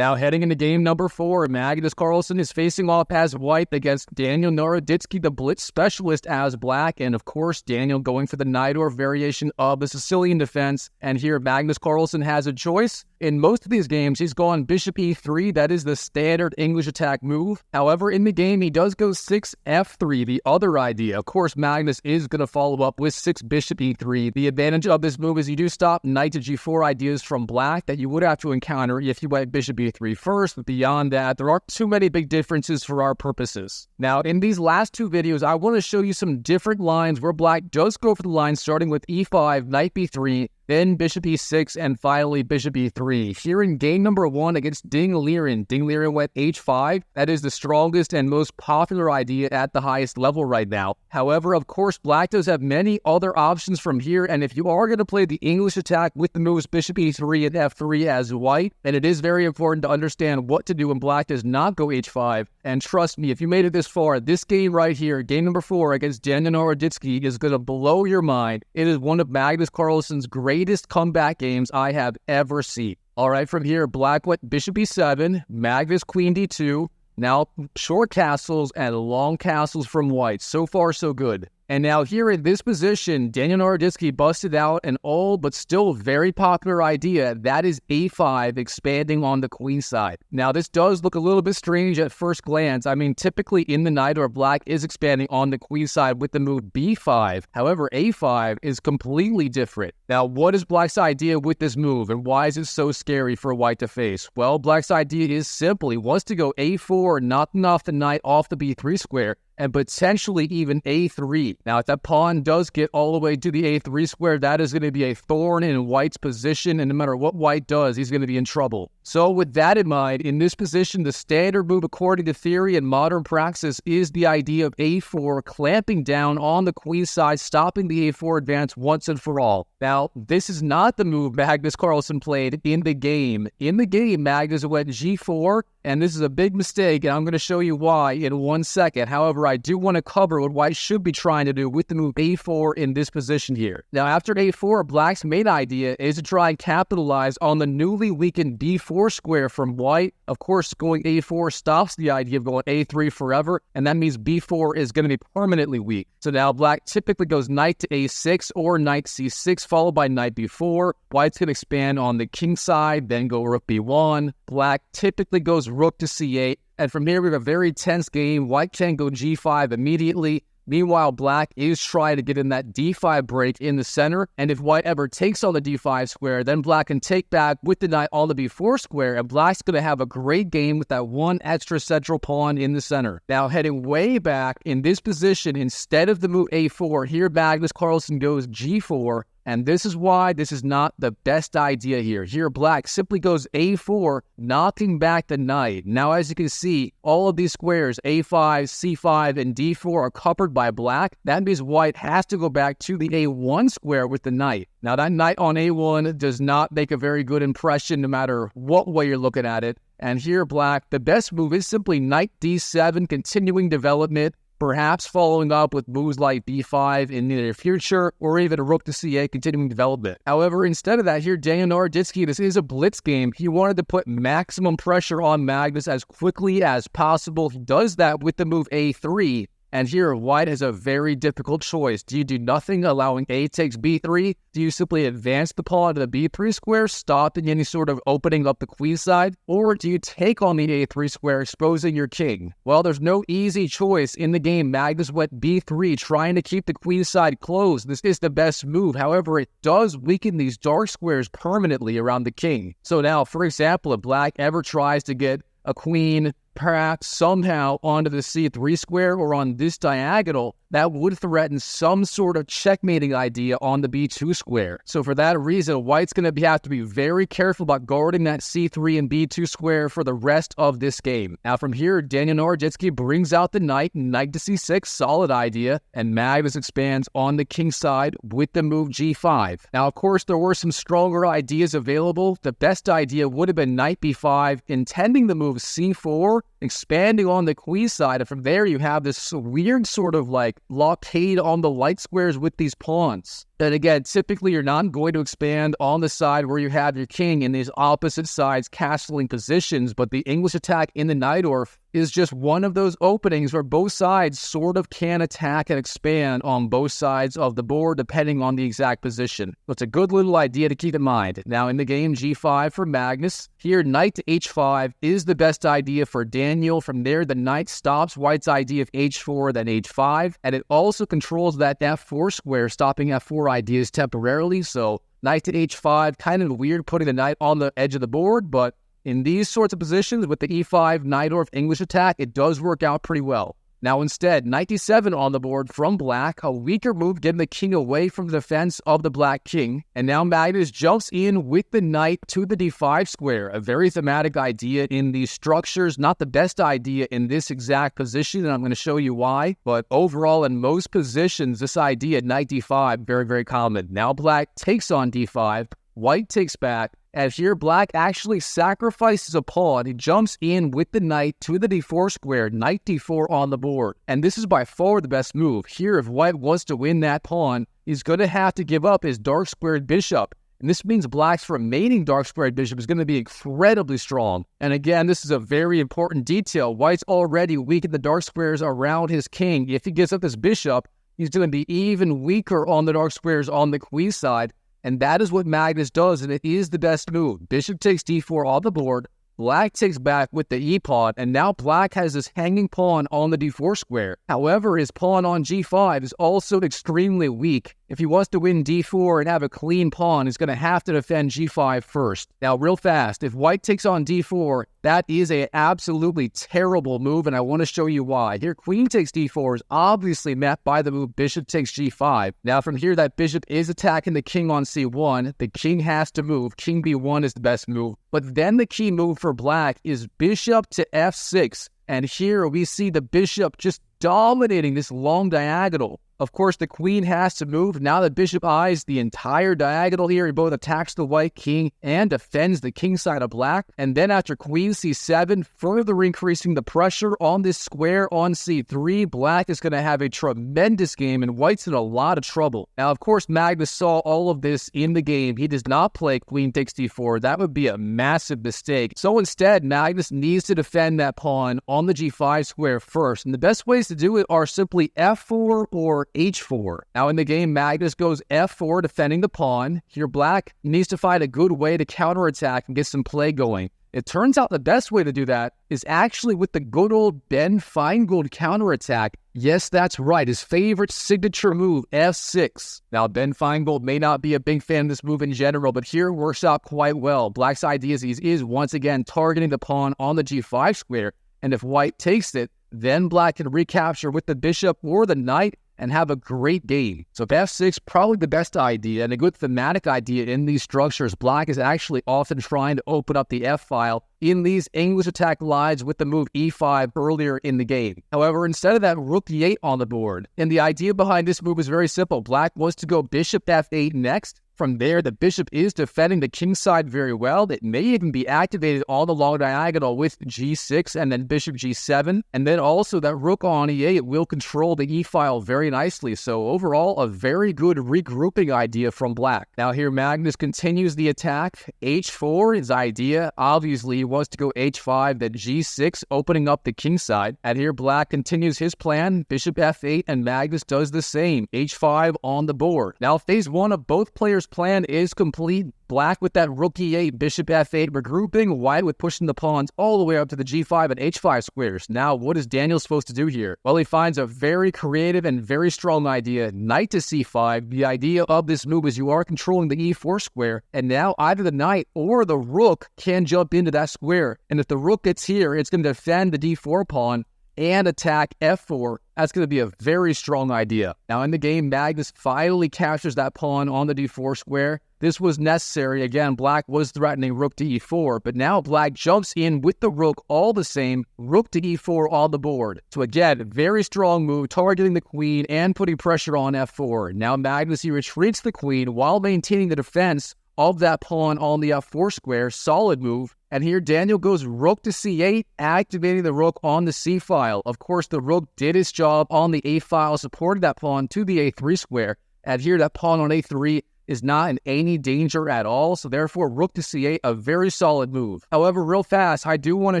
Now heading into game number 4, Magnus Carlsen is facing off as white against Daniel NARODITSKY, the blitz specialist, as black, and of course Daniel going for the Nidor variation of the Sicilian defense. And here Magnus Carlsen has a choice. In most of these games, he's gone bishop e3, that is the standard English attack move. However, in the game, he does go 6 f3, the other idea. Of course, Magnus is going to follow up with 6 bishop e3. The advantage of this move is you do stop knight to g4 ideas from black that you would have to encounter if you went bishop e3 first, but beyond that, there aren't too many big differences for our purposes. Now, in these last 2 videos, I want to show you some different lines where black does go for the line starting with e5, knight b3, then bishop e6, and finally bishop e3. Here in game number 1 against Ding Liren went h5. That is the strongest and most popular idea at the highest level right now. However, of course, black does have many other options from here, and if you are going to play the English attack with the moves bishop e3 and f3 as white, then it is very important to understand what to do when black does not go h5. And trust me, if you made it this far, this game right here, game number 4 against Daniel NARODITSKY, is going to blow your mind. It is one of Magnus Carlsen's greatest comeback games I have ever seen. All right, from here, black went bishop e7, Magnus queen d2. Now, short castles and long castles from white. So far, so good. And now here in this position, Daniel NARODITSKY busted out an old but still very popular idea, that is a5, expanding on the queen side. Now this does look a little bit strange at first glance. I mean, typically in the Nidor, black is expanding on the queen side with the move b5. However, a5 is completely different. Now, what is black's idea with this move, and why is it so scary for white to face? Well, black's idea is simple. He wants to go a4, knocking off the knight off the b3 square, and potentially even a3. Now, if that pawn does get all the way to the a3 square, that is going to be a thorn in white's position, and no matter what white does, he's going to be in trouble. So with that in mind, in this position, the standard move according to theory and modern praxis is the idea of a4, clamping down on the queen side, stopping the a4 advance once and for all. Now, this is not the move Magnus Carlsen played in the game. In the game, Magnus went g4, and this is a big mistake, and I'm going to show you why in 1 second. However, I do want to cover what white should be trying to do with the move a4 in this position here. Now, after a4, black's main idea is to try and capitalize on the newly weakened b4 square from white. Of course, going a4 stops the idea of going a3 forever, and that means b4 is going to be permanently weak. So now black typically goes knight to a6 or knight c6, followed by knight b4. White's going to expand on the king side, then go rook b1. Black typically goes rook to c8. And from here, we have a very tense game. White can go g5 immediately. Meanwhile, black is trying to get in that d5 break in the center. And if white ever takes on the d5 square, then black can take back with the knight on the b4 square. And black's going to have a great game with that one extra central pawn in the center. Now, heading way back in this position, instead of the move a4, here Magnus Carlsen goes g4. And this is why this is not the best idea here. Here, black simply goes a4, knocking back the knight. Now, as you can see, all of these squares, a5, c5, and d4 are covered by black. That means white has to go back to the a1 square with the knight. Now, that knight on a1 does not make a very good impression no matter what way you're looking at it. And here, black, the best move is simply knight d7, continuing development. Perhaps following up with moves like b5 in the near future, or even a rook to c8 continuing development. However, instead of that, here Daniel NARODITSKY, this is a blitz game. He wanted to put maximum pressure on Magnus as quickly as possible. He does that with the move a3. And here, white has a very difficult choice. Do you do nothing, allowing a takes b3? Do you simply advance the pawn to the b3 square, stopping any sort of opening up the queen side? Or do you take on the a3 square, exposing your king? Well, there's no easy choice in the game. Magnus went b3, trying to keep the queen side closed. This is the best move. However, it does weaken these dark squares permanently around the king. So now, for example, if black ever tries to get a queen perhaps somehow onto the c3 square or on this diagonal, that would threaten some sort of checkmating idea on the b2 square. So for that reason, white's going to have to be very careful about guarding that c3 and b2 square for the rest of this game. Now from here, Daniel NARODITSKY brings out the knight to c6, solid idea, and Magnus expands on the king side with the move g5. Now of course, there were some stronger ideas available. The best idea would have been knight b5, intending the move c4, expanding on the queen side, and from there you have this weird sort of like blockade on the light squares with these pawns. And again, typically you're not going to expand on the side where you have your king in these opposite sides castling positions, but the English attack in the Najdorf is just one of those openings where both sides sort of can attack and expand on both sides of the board depending on the exact position. So it's a good little idea to keep in mind. Now in the game, g5 for Magnus. Here, knight to h5 is the best idea for Daniel. From there, the knight stops white's idea of h4, then h5, and it also controls that f4 square, stopping f4 ideas temporarily. So knight to h5, kind of weird putting the knight on the edge of the board, but in these sorts of positions with the e5 Najdorf English attack, it does work out pretty well. Now instead, knight d7 on the board from black, a weaker move getting the king away from the defense of the black king. And now Magnus jumps in with the knight to the d5 square, a very thematic idea in these structures, not the best idea in this exact position, and I'm going to show you why. But overall, in most positions, this idea, knight d5, very, very common. Now black takes on d5, white takes back, as here black actually sacrifices a pawn. He jumps in with the knight to the d4 square, knight d4 on the board. And this is by far the best move. Here, if white wants to win that pawn, he's going to have to give up his dark squared bishop. And this means black's remaining dark squared bishop is going to be incredibly strong. And again, this is a very important detail. White's already weakened the dark squares around his king. If he gives up his bishop, he's going to be even weaker on the dark squares on the queen side. And that is what Magnus does, and it is the best move. Bishop takes d4 on the board, black takes back with the e-pawn, and now black has this hanging pawn on the d4 square. However, his pawn on g5 is also extremely weak. If he wants to win d4 and have a clean pawn, he's going to have to defend g5 first. Now, real fast, if white takes on d4, that is an absolutely terrible move, and I want to show you why. Here, queen takes d4 is obviously met by the move bishop takes g5. Now, from here, that bishop is attacking the king on c1. The king has to move. King b1 is the best move. But then the key move for black is bishop to f6. And here we see the bishop just dominating this long diagonal. Of course, the queen has to move. Now the bishop eyes the entire diagonal here. He both attacks the white king and defends the king side of black. And then after queen c7, further increasing the pressure on this square on c3, black is going to have a tremendous game, and white's in a lot of trouble. Now, of course, Magnus saw all of this in the game. He does not play queen takes d4. That would be a massive mistake. So instead, Magnus needs to defend that pawn on the g5 square first. And the best ways to do it are simply f4 or h4. Now in the game, Magnus goes f4, defending the pawn. Here, black needs to find a good way to counterattack and get some play going. It turns out the best way to do that is actually with the good old Ben Feingold counterattack. Yes, that's right, his favorite signature move, f6. Now, Ben Feingold may not be a big fan of this move in general, but here it works out quite well. Black's idea is once again targeting the pawn on the g5 square, and if white takes it, then black can recapture with the bishop or the knight and have a great game. So f6, probably the best idea and a good thematic idea in these structures. Black is actually often trying to open up the f-file in these English attack lines with the move e5 earlier in the game. However, instead of that, rook e8 on the board. And the idea behind this move is very simple. Black wants to go bishop f8 next. From there, the bishop is defending the king side very well. It may even be activated on the long diagonal with g6 and then bishop g7. And then also that rook on e8 will control the e-file very nicely. So overall, a very good regrouping idea from black. Now here, Magnus continues the attack. h4, his idea. Obviously, he wants to go h5, then g6, opening up the king side. And here, black continues his plan. Bishop f8, and Magnus does the same. h5 on the board. Now, phase one of both players' plan is complete. Black with that rook e8, bishop f8 regrouping, white with pushing the pawns all the way up to the g5 and h5 squares. Now, what is Daniel supposed to do here? Well, he finds a very creative and very strong idea. Knight to c5. The idea of this move is you are controlling the e4 square, and now either the knight or the rook can jump into that square. And if the rook gets here, it's going to defend the d4 pawn and attack f4. That's going to be a very strong idea. Now in the game, Magnus finally captures that pawn on the d4 square. This was necessary. Again, black was threatening rook to e4, but now black jumps in with the rook all the same, rook to e4 on the board. So again, very strong move, targeting the queen and putting pressure on f4. Now Magnus, he retreats the queen while maintaining the defense of that pawn on the f4 square. Solid move. And here Daniel goes rook to c8, activating the rook on the c file. Of course, the rook did its job on the a file, supported that pawn to the a3 square. And here that pawn on a3 is not in any danger at all, so therefore rook to c8, a very solid move. However, real fast, I do want to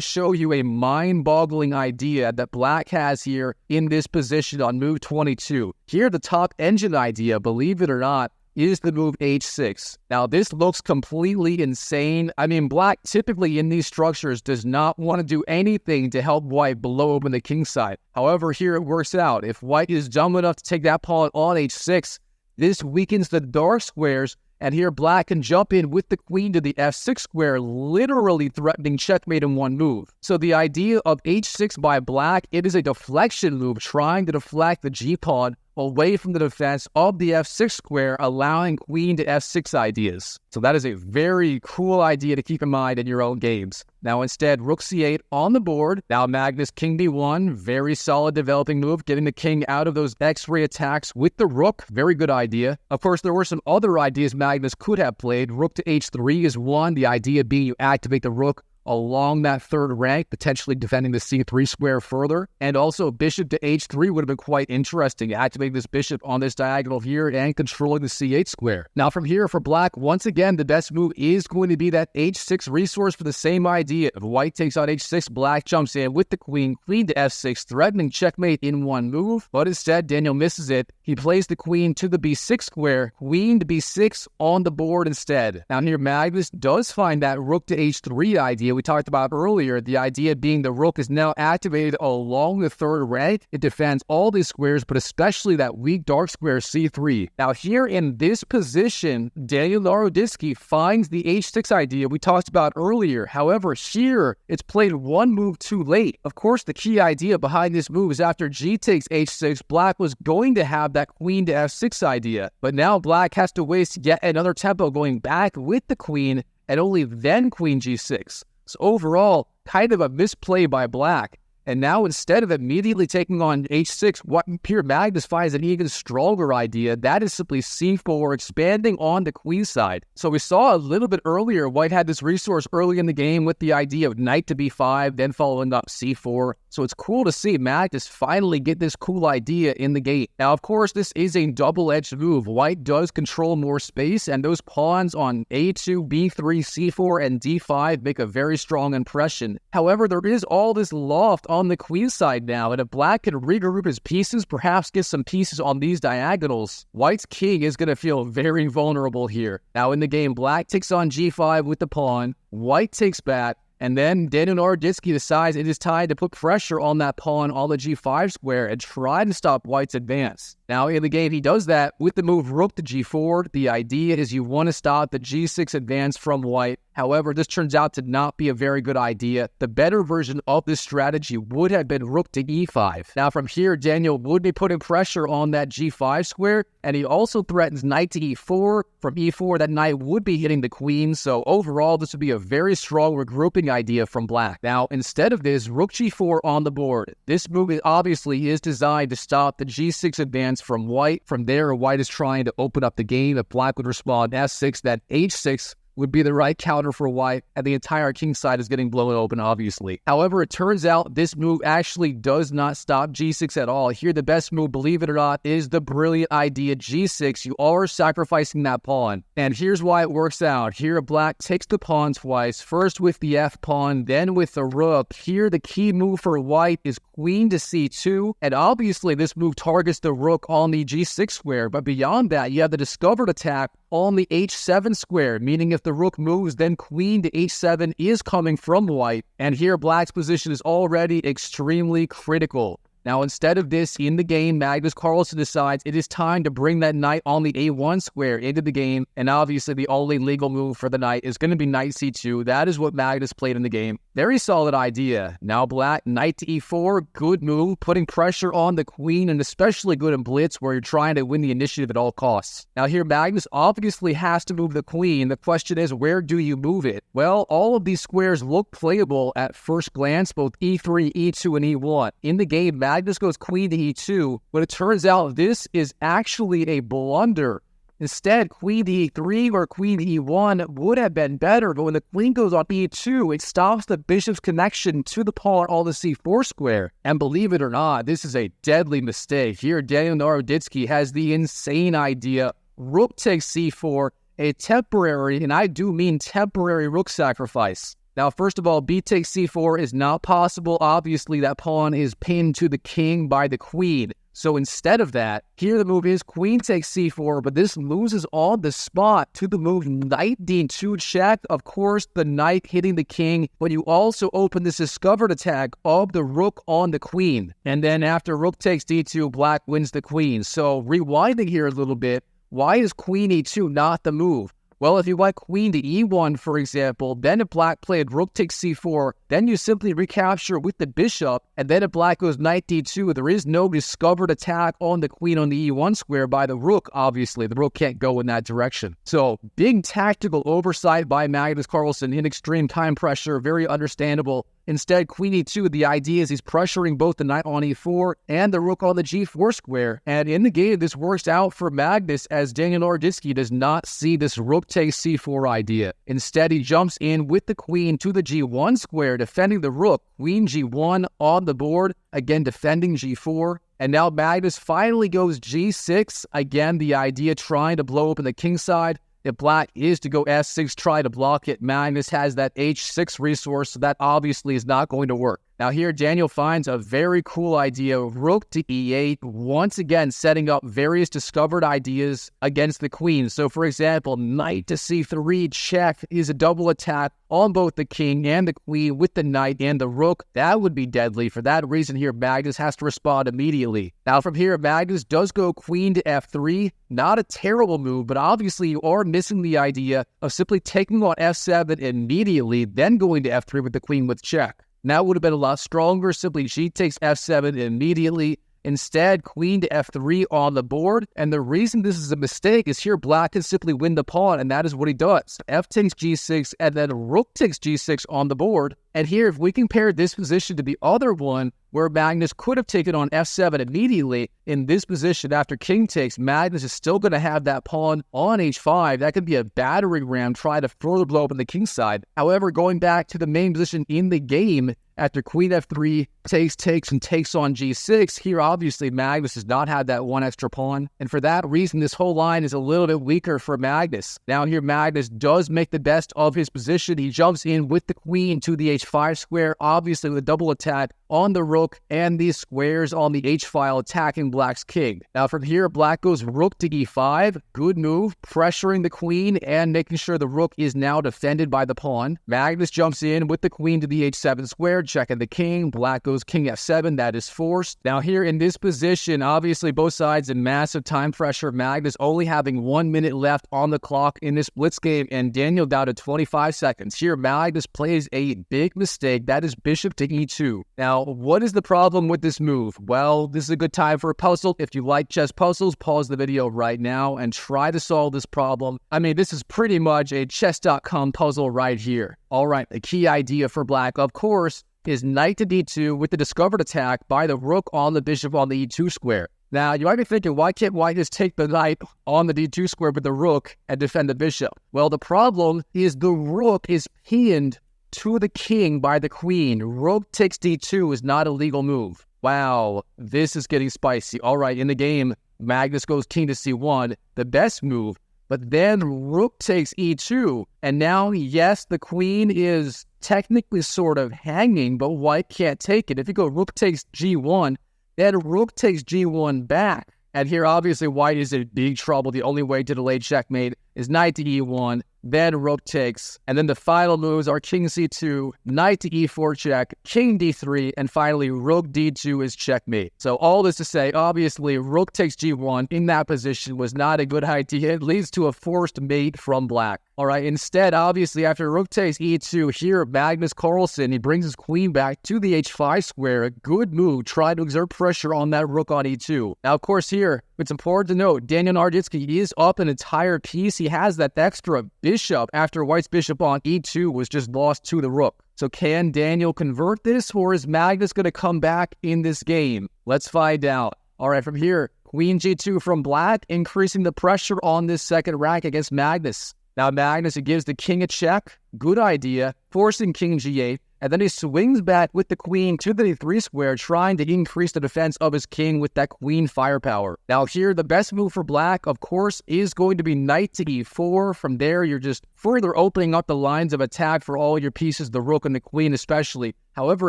show you a mind-boggling idea that black has here in this position on move 22. Here, the top engine idea, believe it or not, is the move h6. Now, this looks completely insane. I mean, black typically in these structures does not want to do anything to help white blow open the king side. However, here it works out. If white is dumb enough to take that pawn on h6, this weakens the dark squares, and here black can jump in with the queen to the f6 square, literally threatening checkmate in one move. So the idea of h6 by black, it is a deflection move, trying to deflect the g-pawn away from the defense of the f6 square, allowing queen to f6 ideas. So that is a very cool idea to keep in mind in your own games. Now instead, rook c8 on the board. Now Magnus king d1, very solid developing move, getting the king out of those x-ray attacks with the rook. Very good idea. Of course, there were some other ideas Magnus could have played. Rook to h3 is one. The idea being you activate the rook along that third rank, potentially defending the c3 square further. And also bishop to h3 would have been quite interesting, activating this bishop on this diagonal here and controlling the c8 square. Now from here for black, once again, the best move is going to be that h6 resource for the same idea. If white takes on h6, black jumps in with the queen to f6, threatening checkmate in one move. But instead, Daniel misses it. He plays the queen to the b6 square, queen to b6 on the board instead. Now here, Magnus does find that rook to h3 idea we talked about earlier, the idea being the rook is now activated along the third rank. It defends all these squares, but especially that weak dark square c3. Now here in this position, Daniel Naroditsky finds the h6 idea we talked about earlier. However, here it's played one move too late. Of course, the key idea behind this move is after g takes h6, black was going to have that queen to f6 idea. But now black has to waste yet another tempo going back with the queen and only then queen g6. So overall, kind of a misplay by black. And now instead of immediately taking on h6, what Pierre Magnus finds an even stronger idea. That is simply c4, expanding on the queen side. So we saw a little bit earlier, white had this resource early in the game with the idea of knight to b5, then following up c4. So it's cool to see Magnus finally get this cool idea in the gate. Now, of course, this is a double-edged move. White does control more space, and those pawns on a2, b3, c4, and d5 make a very strong impression. However, there is all this loft on the queen side now, and if black can regroup his pieces, perhaps get some pieces on these diagonals, white's king is going to feel very vulnerable here. Now in the game, black takes on g5 with the pawn, white takes back, and then Daniel Naroditsky decides it is time to put pressure on that pawn on the g5 square and try to stop white's advance. Now in the game, he does that with the move rook to g4. The idea is you want to stop the g6 advance from white. However, this turns out to not be a very good idea. The better version of this strategy would have been rook to e5. Now from here, Daniel would be putting pressure on that g5 square, and he also threatens knight to e4. From e4, that knight would be hitting the queen, so overall, this would be a very strong regrouping idea from black. Now, instead of this, rook g4 on the board. This move obviously is designed to stop the g6 advance from white. From there, white is trying to open up the game. If black would respond f6, that h6 would be the right counter for white, and the entire king side is getting blown open, obviously. However, it turns out this move actually does not stop g6 at all. Here, the best move, believe it or not, is the brilliant idea g6. You are sacrificing that pawn, and here's why it works out. Here, black takes the pawn twice, first with the f-pawn, then with the rook. Here, the key move for white is queen to c2, and obviously this move targets the rook on the g6 square, but beyond that, you have the discovered attack on the h7 square, meaning if the rook moves, then queen to h7 is coming from white, and here black's position is already extremely critical. Now, instead of this, in the game, Magnus Carlsen decides it is time to bring that knight on the a1 square into the game, and obviously the only legal move for the knight is going to be knight c2. That is what Magnus played in the game. Very solid idea. Now black, knight to e4, good move, putting pressure on the queen, and especially good in blitz where you're trying to win the initiative at all costs. Now here, Magnus obviously has to move the queen. The question is, where do you move it? Well, all of these squares look playable at first glance, both e3, e2, and e1. In the game, Magnus goes queen to e2, but it turns out this is actually a blunder. Instead, queen to e3 or queen to e1 would have been better, but when the queen goes on e2, it stops the bishop's connection to the pawn on the c4 square. And believe it or not, this is a deadly mistake. Here, Daniel Naroditsky has the insane idea. Rook takes c4, a temporary, and I do mean temporary, rook sacrifice. Now, first of all, b takes c4 is not possible. Obviously, that pawn is pinned to the king by the queen. So instead of that, here the move is queen takes c4, but this loses on the spot to the move knight d2 check. Of course, the knight hitting the king, but you also open this discovered attack of the rook on the queen. And then after rook takes d2, black wins the queen. So rewinding here a little bit, why is queen e2 not the move? Well, if you went queen to e1, for example, then if black played rook takes c4, then you simply recapture with the bishop, and then if black goes knight d2, there is no discovered attack on the queen on the e1 square by the rook, obviously. The rook can't go in that direction. So, big tactical oversight by Magnus Carlsen in extreme time pressure, very understandable. Instead, queen e2, the idea is he's pressuring both the knight on e4 and the rook on the g4 square. And in the game, this works out for Magnus as Daniel Naroditsky does not see this rook takes c4 idea. Instead, he jumps in with the queen to the g1 square, defending the rook. Queen g1 on the board, again defending g4. And now Magnus finally goes g6. Again, the idea trying to blow open the king side. If black is to go s6, try to block it. Magnus has that h6 resource, so that obviously is not going to work. Now here, Daniel finds a very cool idea, rook to e8, once again setting up various discovered ideas against the queen. So for example, knight to c3 check is a double attack on both the king and the queen with the knight and the rook. That would be deadly. For that reason here, Magnus has to respond immediately. Now from here, Magnus does go queen to f3. Not a terrible move, but obviously you are missing the idea of simply taking on f7 immediately, then going to f3 with the queen with check. Now it would have been a lot stronger. Simply g takes f7 immediately. Instead, queen to f3 on the board. And the reason this is a mistake is here black can simply win the pawn, and that is what he does. F takes g6, and then rook takes g6 on the board. And here, if we compare this position to the other one, where Magnus could have taken on f7 immediately, in this position after king takes, Magnus is still going to have that pawn on h5. That could be a battering ram, try to further blow up on the king side. However, going back to the main position in the game, after queen f3 takes and takes on g6, here obviously Magnus does not have that one extra pawn. And for that reason, this whole line is a little bit weaker for Magnus. Now here, Magnus does make the best of his position. He jumps in with the queen to the h5 square, obviously with a double attack on the rook and these squares on the h-file attacking black's king. Now from here, black goes rook to e5. Good move, pressuring the queen and making sure the rook is now defended by the pawn. Magnus jumps in with the queen to the h7 square, checking the king. Black goes king f7. That is forced. Now here in this position, obviously both sides in massive time pressure. Magnus only having 1 minute left on the clock in this blitz game, and Daniel down to 25 seconds. Here, Magnus plays a big mistake. That is bishop to e2. Now, what is the problem with this move? Well, this is a good time for a puzzle. If you like chess puzzles, pause the video right now and try to solve this problem. I mean, this is pretty much a chess.com puzzle right here. All right, the key idea for black, of course, is knight to d2 with the discovered attack by the rook on the bishop on the e2 square. Now, you might be thinking, why can't white just take the knight on the d2 square with the rook and defend the bishop? Well, the problem is the rook is pinned to the king by the queen. Rook takes d2 is not a legal move. Wow, this is getting spicy. All right, in the game, Magnus goes king to c1, the best move, but then rook takes e2, and now, yes, the queen is technically sort of hanging, but white can't take it. If you go rook takes g1, then rook takes g1 back. And here, obviously, white is in big trouble. The only way to delay checkmate is knight to e1, then rook takes, and then the final moves are king c2, knight to e4 check, king d3, and finally rook d2 is checkmate. So all this to say, obviously, rook takes g1 in that position was not a good idea. It leads to a forced mate from black. All right, instead, obviously, after rook takes e2, here, Magnus Carlsen, he brings his queen back to the h5 square. A good move, trying to exert pressure on that rook on e2. Now, of course, here, it's important to note, Daniel Naroditsky is up an entire piece. He has that extra bishop after white's bishop on e2 was just lost to the rook. So can Daniel convert this, or is Magnus going to come back in this game? Let's find out. All right, from here, Queen G2 from black, increasing the pressure on this second rank against Magnus. Now Magnus, he gives the king a check. Good idea, forcing king G8. And then he swings back with the queen to the d3 square, trying to increase the defense of his king with that queen firepower. Now here, the best move for black, of course, is going to be knight to e4. From there, you're just further opening up the lines of attack for all your pieces, the rook and the queen especially. However,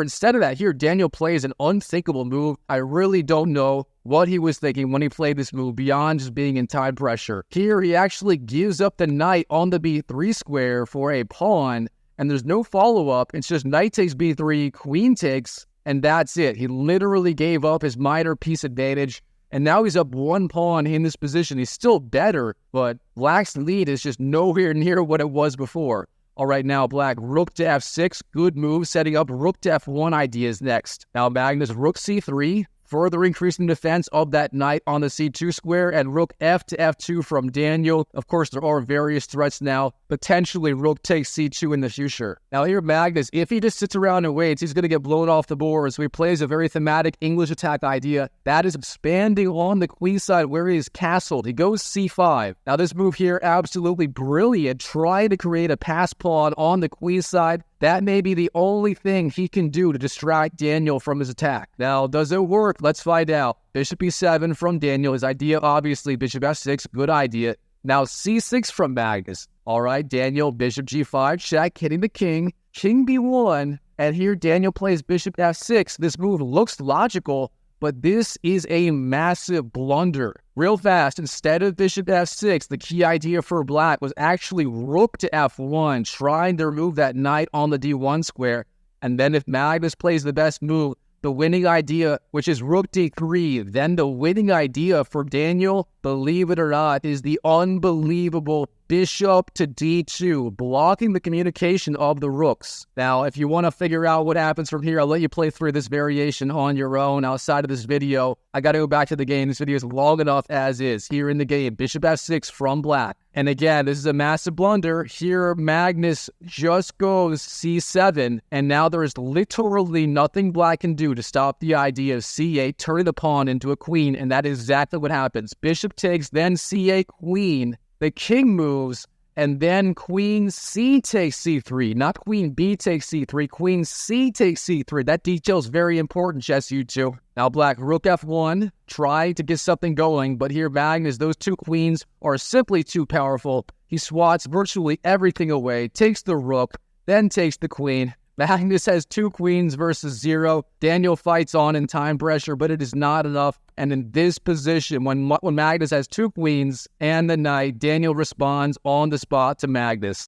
instead of that, here, Daniel plays an unthinkable move. I really don't know what he was thinking when he played this move beyond just being in time pressure. Here, he actually gives up the knight on the b3 square for a pawn, and there's no follow-up. It's just knight takes b3, queen takes, and that's it. He literally gave up his minor piece advantage, and now he's up one pawn in this position. He's still better, but black's lead is just nowhere near what it was before. All right, now black, rook to f6, good move, setting up rook to f1 ideas next. Now Magnus, rook c3, further increasing defense of that knight on the c2 square, and rook f to f2 from Daniel. Of course, there are various threats now. Potentially, rook takes c2 in the future. Now here, Magnus, if he just sits around and waits, he's going to get blown off the board. So he plays a very thematic English attack idea. That is expanding on the queen side where he is castled. He goes c5. Now this move here, absolutely brilliant, trying to create a pass pawn on the queen side. That may be the only thing he can do to distract Daniel from his attack. Now, does it work? Let's find out. Bishop e7 from Daniel. His idea, obviously, bishop f6, good idea. Now, c6 from Magnus. All right, Daniel, bishop g5, check, hitting the king. King b1, and here Daniel plays bishop f6. This move looks logical, but this is a massive blunder. Real fast, instead of bishop f6, the key idea for black was actually rook to f1, trying to remove that knight on the d1 square. And then if Magnus plays the best move, the winning idea, which is rook d3, then the winning idea for Daniel, believe it or not, is the unbelievable bishop to d2, blocking the communication of the rooks. Now, if you want to figure out what happens from here, I'll let you play through this variation on your own outside of this video. I got to go back to the game. This video is long enough as is. Here in the game, bishop f6 from black. And again, this is a massive blunder. Here, Magnus just goes c7, and now there is literally nothing black can do to stop the idea of c8, turning the pawn into a queen, and that is exactly what happens. Bishop takes, then c8, queen. The king moves, and then queen c takes c3. Not queen b takes c3, queen c takes c3. That detail is very important, chess YouTube. Now black, rook f1, try to get something going, but here Magnus, those two queens are simply too powerful. He swats virtually everything away, takes the rook, then takes the queen. Magnus has two queens versus 0. Daniel fights on in time pressure, but it is not enough. And in this position, when Magnus has two queens and the knight, Daniel responds on the spot to Magnus.